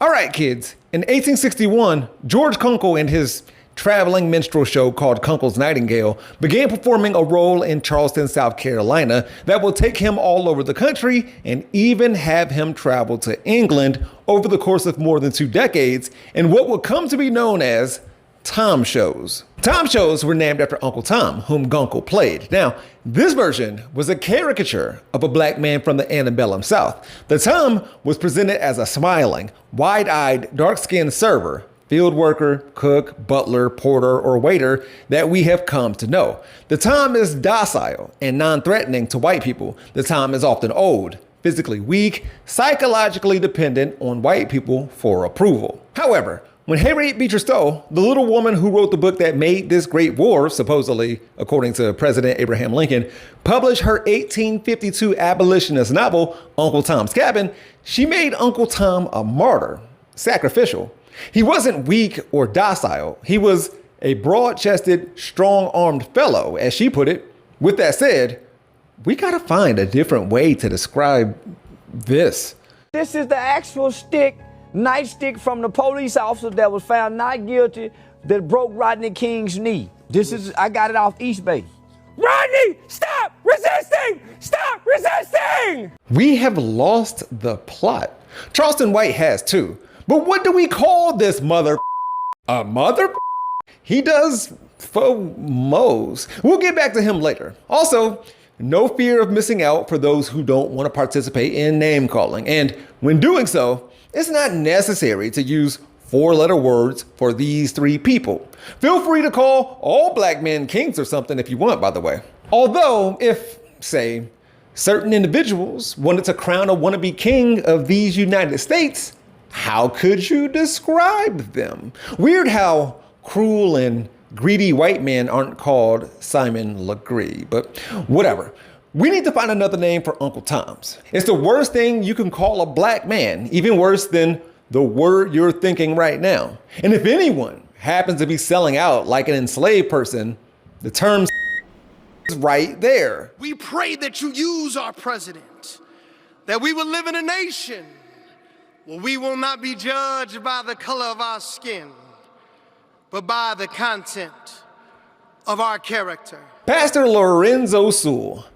All right, kids. In 1861, George Kunkel and his traveling minstrel show called Kunkel's Nightingale began performing a role in Charleston, South Carolina that will take him all over the country and even have him travel to England over the course of more than 2 decades in what would come to be known as Tom shows. Tom shows were named after Uncle Tom, whom Gunkel played. Now, this version was a caricature of a black man from the antebellum South. The Tom was presented as a smiling, wide-eyed, dark-skinned server, field worker, cook, butler, porter, or waiter that we have come to know. The Tom is docile and non-threatening to white people. The Tom is often old, physically weak, psychologically dependent on white people for approval. However, when Harriet Beecher Stowe, the little woman who wrote the book that made this great war, supposedly according to President Abraham Lincoln, published her 1852 abolitionist novel, Uncle Tom's Cabin, she made Uncle Tom a martyr, sacrificial. He wasn't weak or docile. He was a broad-chested, strong-armed fellow, as she put it. With that said, we gotta find a different way to describe this. This is the actual nightstick from the police officer that was found not guilty that broke Rodney King's knee. I got it off East Bay. Rodney, stop resisting! Stop resisting! We have lost the plot. Charleston White has too. But what do we call this mother? A mother? He does faux mo's. We'll get back to him later. Also, no fear of missing out for those who don't want to participate in name calling. And when doing so, it's not necessary to use 4-letter words for these 3 people. Feel free to call all black men kings or something if you want, by the way. Although, if, say, certain individuals wanted to crown a wannabe king of these United States, how could you describe them? Weird how cruel and greedy white men aren't called Simon Legree, but whatever. We need to find another name for Uncle Tom's. It's the worst thing you can call a black man, even worse than the word you're thinking right now. And if anyone happens to be selling out like an enslaved person, the term is right there. We pray that you use our president, that we will live in a nation where we will not be judged by the color of our skin, but by the content of our character. Pastor Lorenzo Sewell.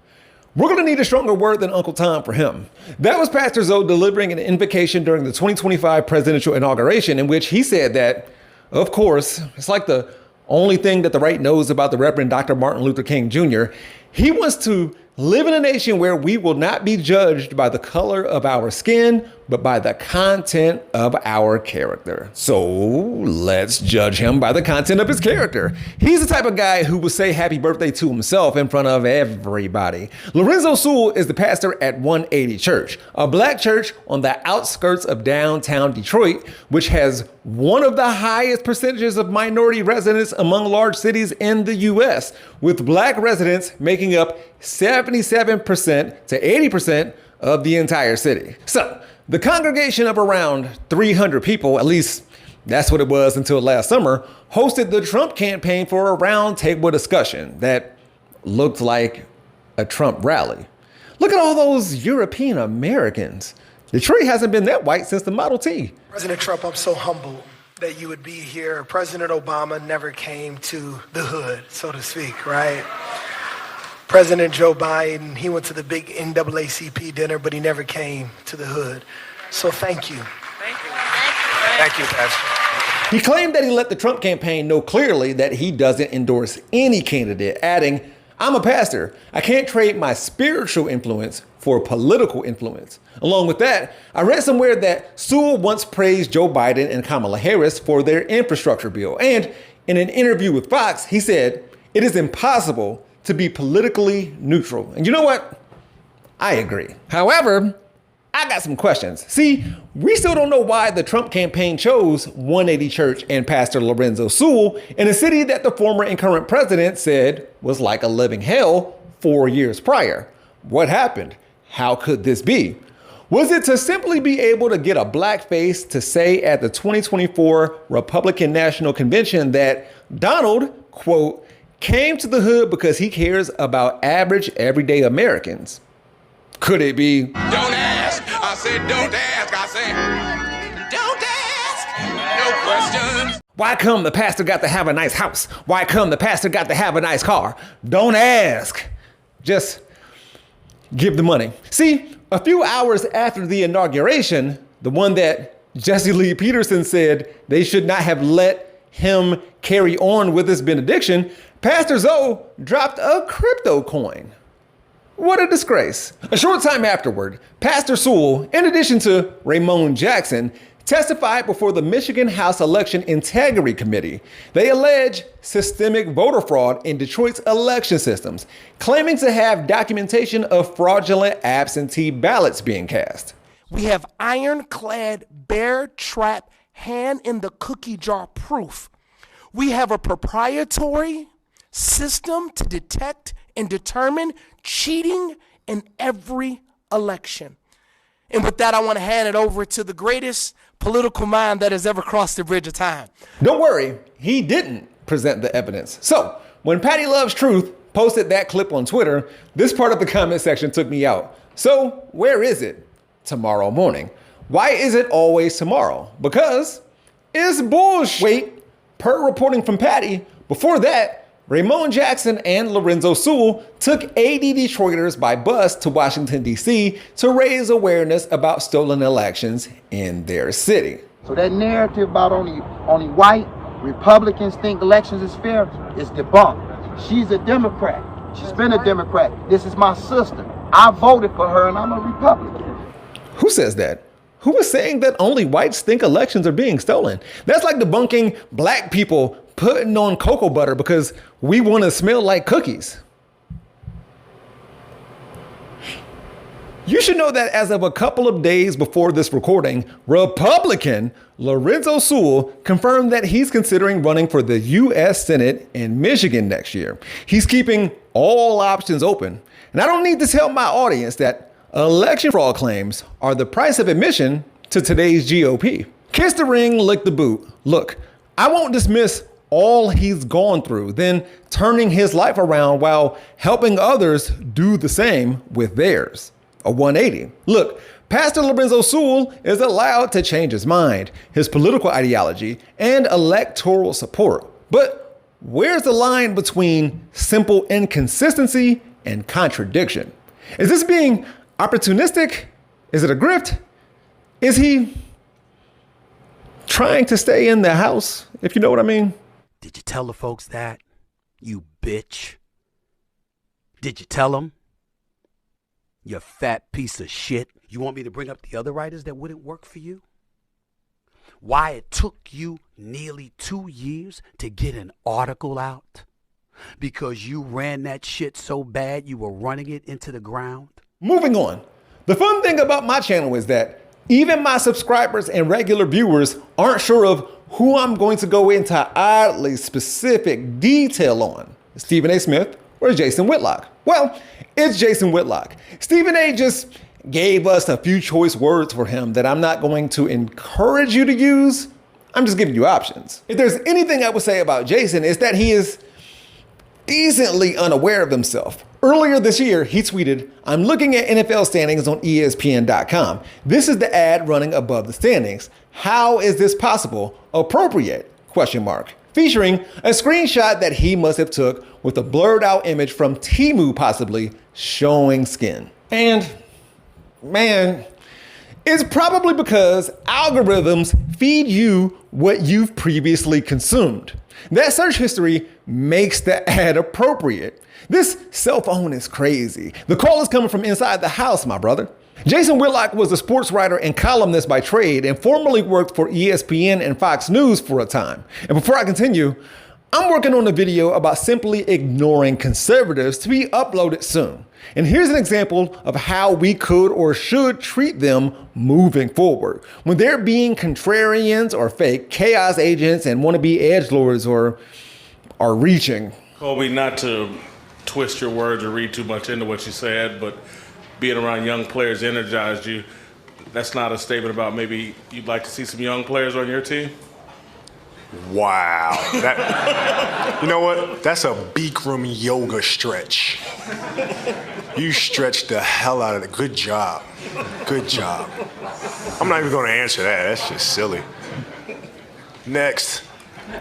We're going to need a stronger word than Uncle Tom for him. That was Pastor Zoe delivering an invocation during the 2025 presidential inauguration in which he said that, of course, it's like the only thing that the right knows about the Reverend Dr. Martin Luther King Jr. He wants to live in a nation where we will not be judged by the color of our skin, but by the content of our character. So let's judge him by the content of his character. He's the type of guy who will say happy birthday to himself in front of everybody. Lorenzo Sewell is the pastor at 180 Church, a black church on the outskirts of downtown Detroit, which has one of the highest percentages of minority residents among large cities in the US, with black residents making up 77% to 80% of the entire city. So the congregation of around 300 people, at least that's what it was until last summer, hosted the Trump campaign for a roundtable discussion that looked like a Trump rally. Look at all those European Americans. Detroit hasn't been that white since the Model T. President Trump, I'm so humbled that you would be here. President Obama never came to the hood, so to speak, right? President Joe Biden, he went to the big NAACP dinner, but he never came to the hood. So thank you. Thank you. Thank you, Pastor. He claimed that he let the Trump campaign know clearly that he doesn't endorse any candidate, adding, "I'm a pastor. I can't trade my spiritual influence for political influence." Along with that, I read somewhere that Sewell once praised Joe Biden and Kamala Harris for their infrastructure bill. And in an interview with Fox, he said, "It is impossible to be politically neutral." And you know what? I agree. However, I got some questions. See, we still don't know why the Trump campaign chose 180 Church and Pastor Lorenzo Sewell in a city that the former and current president said was like a living hell 4 years prior. What happened? How could this be? Was it to simply be able to get a blackface to say at the 2024 Republican National Convention that Donald, quote, came to the hood because he cares about average, everyday Americans? Could it be? Don't ask. I said, don't ask. I said, don't ask. questions. Why come the pastor got to have a nice house? Why come the pastor got to have a nice car? Don't ask. Just give the money. See, a few hours after the inauguration, the one that Jesse Lee Peterson said they should not have let him carry on with his benediction, Pastor Zoe dropped a crypto coin. What a disgrace. A short time afterward, Pastor Sewell, in addition to Ramon Jackson, testified before the Michigan House Election Integrity Committee. They allege systemic voter fraud in Detroit's election systems, claiming to have documentation of fraudulent absentee ballots being cast. We have ironclad, bear trap, hand in the cookie jar proof. We have a proprietary system to detect and determine cheating in every election. And with that, I want to hand it over to the greatest political mind that has ever crossed the bridge of time. Don't worry, he didn't present the evidence. So when Patty Loves Truth posted that clip on Twitter, this part of the comment section took me out. So where is it? Tomorrow morning. Why is it always tomorrow? Because it's bullshit. Wait, per reporting from Patty, before that, Ramon Jackson and Lorenzo Sewell took 80 Detroiters by bus to Washington, D.C. to raise awareness about stolen elections in their city. So that narrative about only white Republicans think elections is fair is debunked. She's a Democrat. She's been a Democrat. This is my sister. I voted for her and I'm a Republican. Who says that? Who is saying that only whites think elections are being stolen? That's like debunking black people putting on cocoa butter because we want to smell like cookies. You should know that as of a couple of days before this recording, Republican Lorenzo Sewell confirmed that he's considering running for the U.S. Senate in Michigan next year. He's keeping all options open. And I don't need to tell my audience that election fraud claims are the price of admission to today's GOP. Kiss the ring, lick the boot. Look, I won't dismiss all he's gone through, then turning his life around while helping others do the same with theirs. A 180. Look, Pastor Lorenzo Sewell is allowed to change his mind, his political ideology, and electoral support. But where's the line between simple inconsistency and contradiction? Is this being opportunistic? Is it a grift? Is he trying to stay in the house, if you know what I mean? Did you tell the folks that, you bitch? Did you tell them? You fat piece of shit. You want me to bring up the other writers that wouldn't work for you? Why it took you nearly 2 years to get an article out? Because you ran that shit so bad you were running it into the ground? Moving on. The fun thing about my channel is that even my subscribers and regular viewers aren't sure of who I'm going to go into oddly specific detail on. Stephen A. Smith or Jason Whitlock? Well, it's Jason Whitlock. Stephen A. just gave us a few choice words for him that I'm not going to encourage you to use. I'm just giving you options. If there's anything I would say about Jason, it's that he is decently unaware of himself. Earlier this year, he tweeted, "I'm looking at NFL standings on ESPN.com. This is the ad running above the standings. How is this possible? Appropriate? ? Featuring a screenshot that he must have took with a blurred out image from Temu possibly showing skin. And man, it's probably because algorithms feed you what you've previously consumed. That search history makes the ad appropriate. This cell phone is crazy. The call is coming from inside the house, my brother. Jason Whitlock was a sports writer and columnist by trade and formerly worked for ESPN and Fox News for a time. And before I continue, I'm working on a video about simply ignoring conservatives to be uploaded soon. And here's an example of how we could or should treat them moving forward when they're being contrarians or fake chaos agents and wannabe edgelords or are reaching. Colby, not to twist your words or read too much into what you said, but being around young players energized you. That's not a statement about maybe you'd like to see some young players on your team? Wow. You know what? That's a Bikram yoga stretch. You stretched the hell out of it. Good job. Good job. I'm not even going to answer that. That's just silly. Next.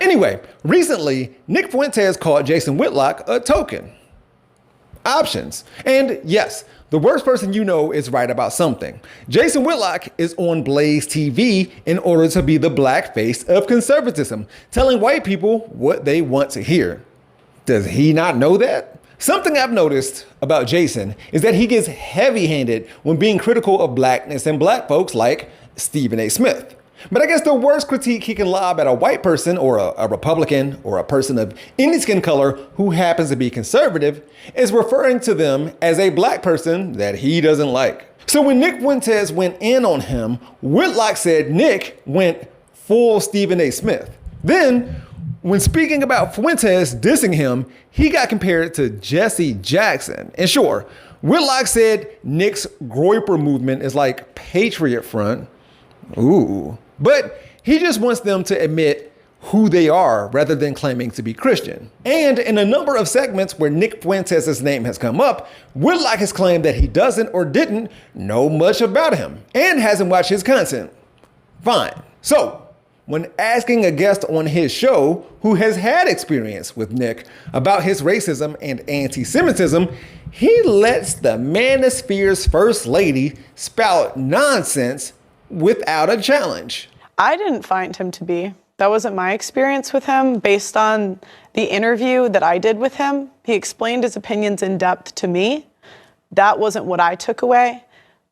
Anyway, recently, Nick Fuentes called Jason Whitlock a token. Options. And yes, the worst person you know is right about something. Jason Whitlock is on Blaze TV in order to be the black face of conservatism, telling white people what they want to hear. Does he not know that? Something I've noticed about Jason is that he gets heavy-handed when being critical of blackness and black folks like Stephen A. Smith. But I guess the worst critique he can lob at a white person or a Republican or a person of any skin color who happens to be conservative is referring to them as a black person that he doesn't like. So when Nick Fuentes went in on him, Whitlock said Nick went full Stephen A. Smith. Then, when speaking about Fuentes dissing him, he got compared to Jesse Jackson. And sure, Whitlock said Nick's Groyper movement is like Patriot Front. Ooh. But he just wants them to admit who they are rather than claiming to be Christian. And in a number of segments where Nick Fuentes' name has come up, Whitlock has claimed that he doesn't or didn't know much about him and hasn't watched his content. Fine. So, when asking a guest on his show who has had experience with Nick about his racism and anti-Semitism, he lets the manosphere's first lady spout nonsense without a challenge. I didn't find him to be. That wasn't my experience with him. Based on the interview that I did with him, he explained his opinions in depth to me. That wasn't what I took away.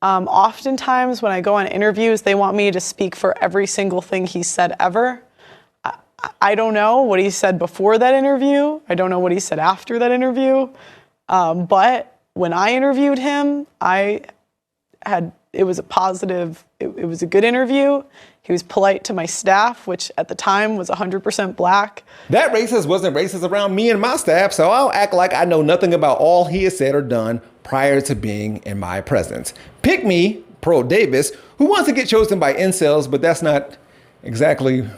Oftentimes when I go on interviews, they want me to speak for every single thing he said ever. I don't know what he said before that interview. I don't know what he said after that interview. But when I interviewed him, it was a positive, it was a good interview. He was polite to my staff, which at the time was 100% black. That racist wasn't racist around me and my staff, so I'll act like I know nothing about all he has said or done prior to being in my presence. Pick me, Pearl Davis, who wants to get chosen by incels, but that's not exactly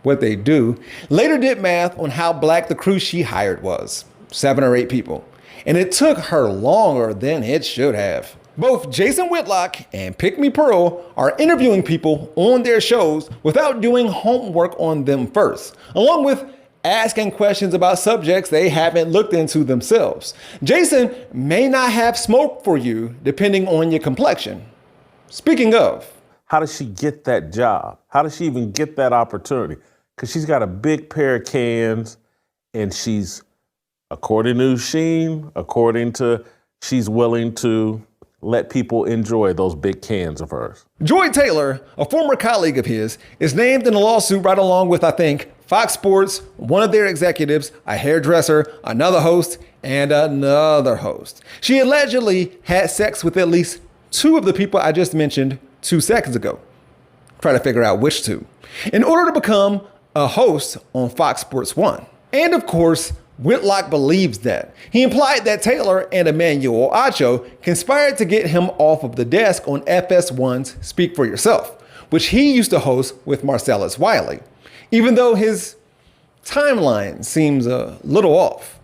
what they do, later did math on how black the crew she hired was, 7 or 8 people. And it took her longer than it should have. Both Jason Whitlock and Pick Me Pearl are interviewing people on their shows without doing homework on them first, along with asking questions about subjects they haven't looked into themselves. Jason may not have smoke for you depending on your complexion. Speaking of, how does she get that job? How does she even get that opportunity? Because she's got a big pair of cans and she's, according to Sheen, she's willing to let people enjoy those big cans of hers. Joy Taylor, a former colleague of his, is named in the lawsuit right along with, I think, Fox Sports, one of their executives, a hairdresser, another host, and another host. She allegedly had sex with at least 2 of the people I just mentioned 2 seconds ago. Try to figure out which 2. In order to become a host on Fox Sports 1. And of course, Whitlock believes that. He implied that Taylor and Emmanuel Acho conspired to get him off of the desk on FS1's Speak for Yourself, which he used to host with Marcellus Wiley, even though his timeline seems a little off.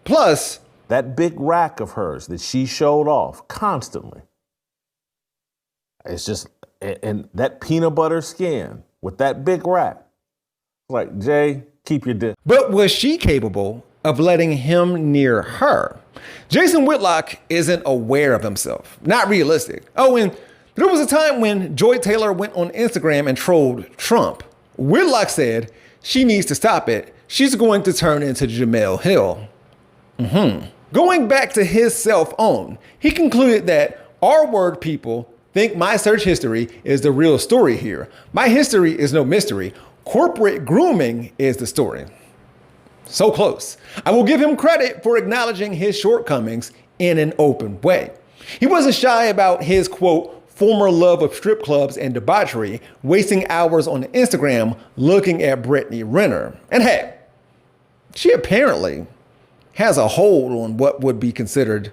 Plus, that big rack of hers that she showed off constantly. It's just, and that peanut butter skin with that big rack. Like, Jay, keep your dick. But was she capable of letting him near her? Jason Whitlock isn't aware of himself. Not realistic. Oh, and there was a time when Joy Taylor went on Instagram and trolled Trump. Whitlock said she needs to stop it. She's going to turn into Jemele Hill. Going back to his self-own, he concluded that R-word people think my search history is the real story here. My history is no mystery. Corporate grooming is the story. So close. I will give him credit for acknowledging his shortcomings in an open way. He wasn't shy about his, quote, former love of strip clubs and debauchery, wasting hours on Instagram looking at Brittany Renner. And hey, she apparently has a hold on what would be considered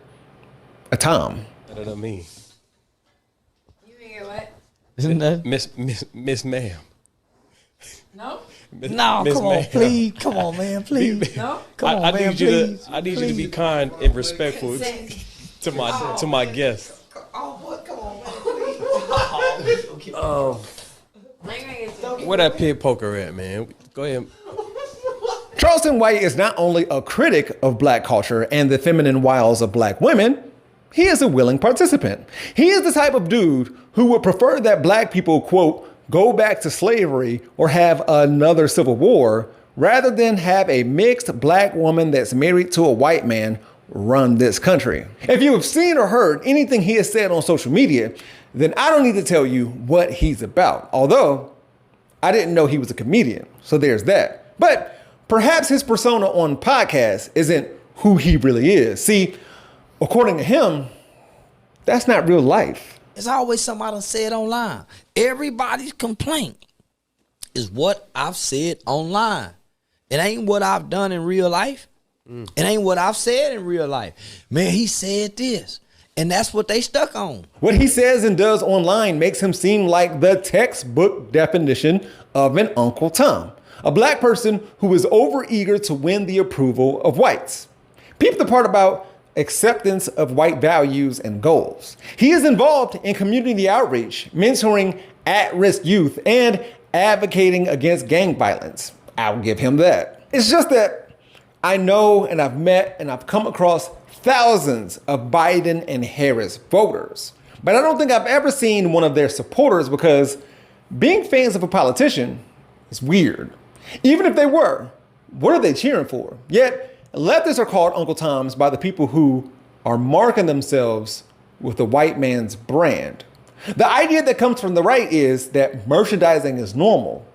a Tom. I don't know me. You hear what? Isn't that Miss Ma'am? No? No, come on, please. Come on, man, please. No? Come on, man, please. I need you to be kind and respectful to my guests. Oh, boy, come on, man, please. Where that pig poker at, man? Go ahead. Charleston White is not only a critic of black culture and the feminine wiles of black women, he is a willing participant. He is the type of dude who would prefer that black people, quote, go back to slavery or have another civil war, rather than have a mixed black woman that's married to a white man run this country. If you have seen or heard anything he has said on social media, then I don't need to tell you what he's about. Although, I didn't know he was a comedian, so there's that. But perhaps his persona on podcasts isn't who he really is. See, according to him, that's not real life. It's always somebody said online. Everybody's complaint is what I've said online. It ain't what I've done in real life. It ain't what I've said in real life. Man, he said this. And that's what they stuck on. What he says and does online makes him seem like the textbook definition of an Uncle Tom, a black person who is overeager to win the approval of whites. Peep the part about acceptance of white values and goals. He is involved in community outreach, mentoring at-risk youth, and advocating against gang violence. I'll give him that. It's just that I know and I've met and I've come across thousands of Biden and Harris voters, but I don't think I've ever seen one of their supporters, because being fans of a politician is weird. Even if they were, what are they cheering for? Yet, leftists are called Uncle Toms by the people who are marking themselves with the white man's brand. The idea that comes from the right is that merchandising is normal.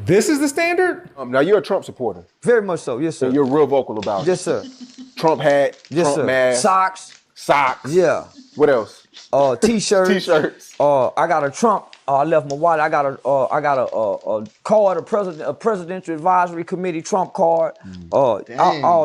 This is the standard? Now, you're a Trump supporter. Very much so, yes, sir. So you're real vocal about it. Yes, sir. Trump hat, Yes, Trump sir. mask. Socks. Socks. Yeah. What else? T-shirts. T-shirts. I got a Trump. I left my wallet. I got a card, a presidential advisory committee Trump card. All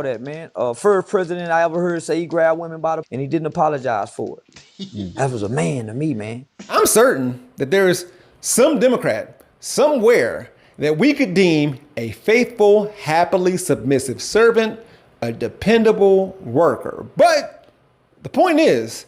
that, man. First president I ever heard say he grabbed women by the, and he didn't apologize for it. That was a man to me, man. I'm certain that there is some Democrat somewhere that we could deem a faithful, happily submissive servant, a dependable worker. But the point is,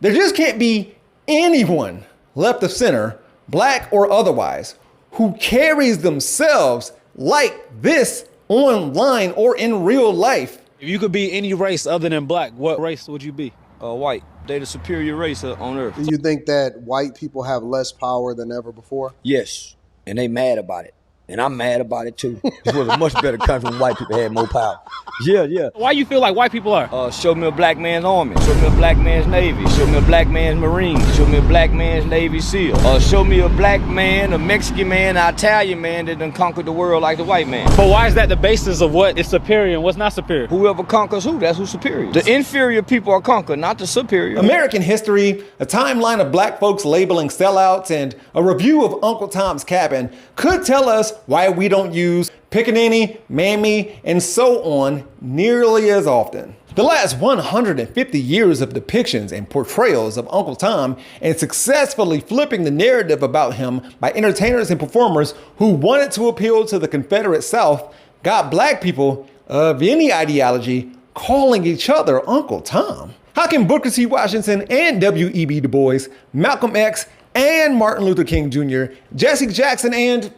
there just can't be anyone left of center, black or otherwise, who carries themselves like this online or in real life. If you could be any race other than black, what race would you be? White. They the superior race on earth. Do you think that white people have less power than ever before? Yes, and they mad about it. And I'm mad about it too. This was a much better country when white people had more power. Yeah. Why you feel like white people are? Show me a black man's army. Show me a black man's navy. Show me a black man's marine. Show me a black man's Navy SEAL. Show me a black man, a Mexican man, an Italian man that done conquered the world like the white man. But why is that the basis of what is superior and what's not superior? Whoever conquers who, that's who's superior. The inferior people are conquered, not the superior. American history, a timeline of black folks labeling sellouts, and a review of Uncle Tom's Cabin could tell us why we don't use pickaninny, mammy, and so on nearly as often. The last 150 years of depictions and portrayals of Uncle Tom and successfully flipping the narrative about him by entertainers and performers who wanted to appeal to the Confederate South got black people of any ideology calling each other Uncle Tom. How can Booker T. Washington and W.E.B. Du Bois, Malcolm X and Martin Luther King Jr., Jesse Jackson and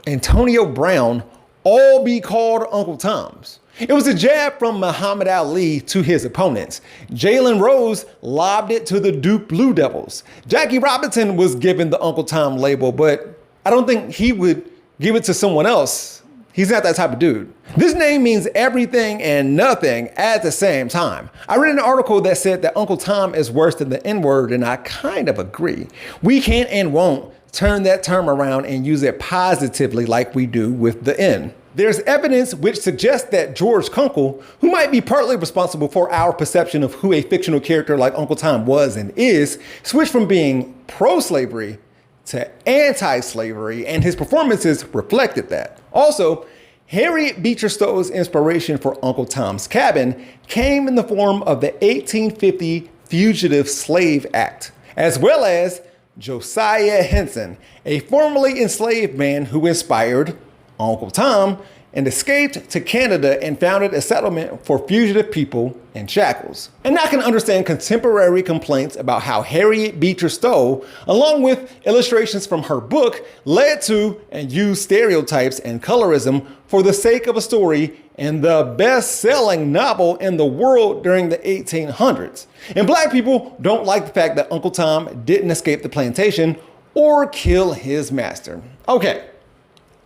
Antonio Brown all be called Uncle Toms? It was a jab from Muhammad Ali to his opponents. Jalen Rose lobbed it to the Duke Blue Devils. Jackie Robinson was given the Uncle Tom label, but I don't think he would give it to someone else. He's not that type of dude. This name means everything and nothing at the same time. I read an article that said that Uncle Tom is worse than the N-word, and I kind of agree. We can't and won't turn that term around and use it positively like we do with the N. There's evidence which suggests that George Kunkel, who might be partly responsible for our perception of who a fictional character like Uncle Tom was and is, switched from being pro-slavery to anti-slavery, and his performances reflected that. Also, Harriet Beecher Stowe's inspiration for Uncle Tom's Cabin came in the form of the 1850 Fugitive Slave Act, as well as Josiah Henson, a formerly enslaved man who inspired Uncle Tom and escaped to Canada and founded a settlement for fugitive people in shackles. And I can understand contemporary complaints about how Harriet Beecher Stowe, along with illustrations from her book, led to and used stereotypes and colorism for the sake of a story in the best-selling novel in the world during the 1800s. And black people don't like the fact that Uncle Tom didn't escape the plantation or kill his master. Okay,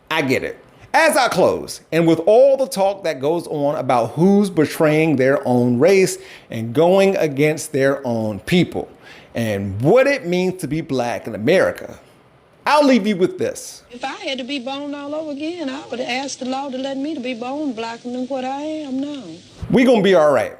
I get it. As I close, and with all the talk that goes on about who's betraying their own race and going against their own people, and what it means to be black in America, I'll leave you with this. If I had to be born all over again, I would ask the law to let me to be born blacker than what I am now. We gonna be all right.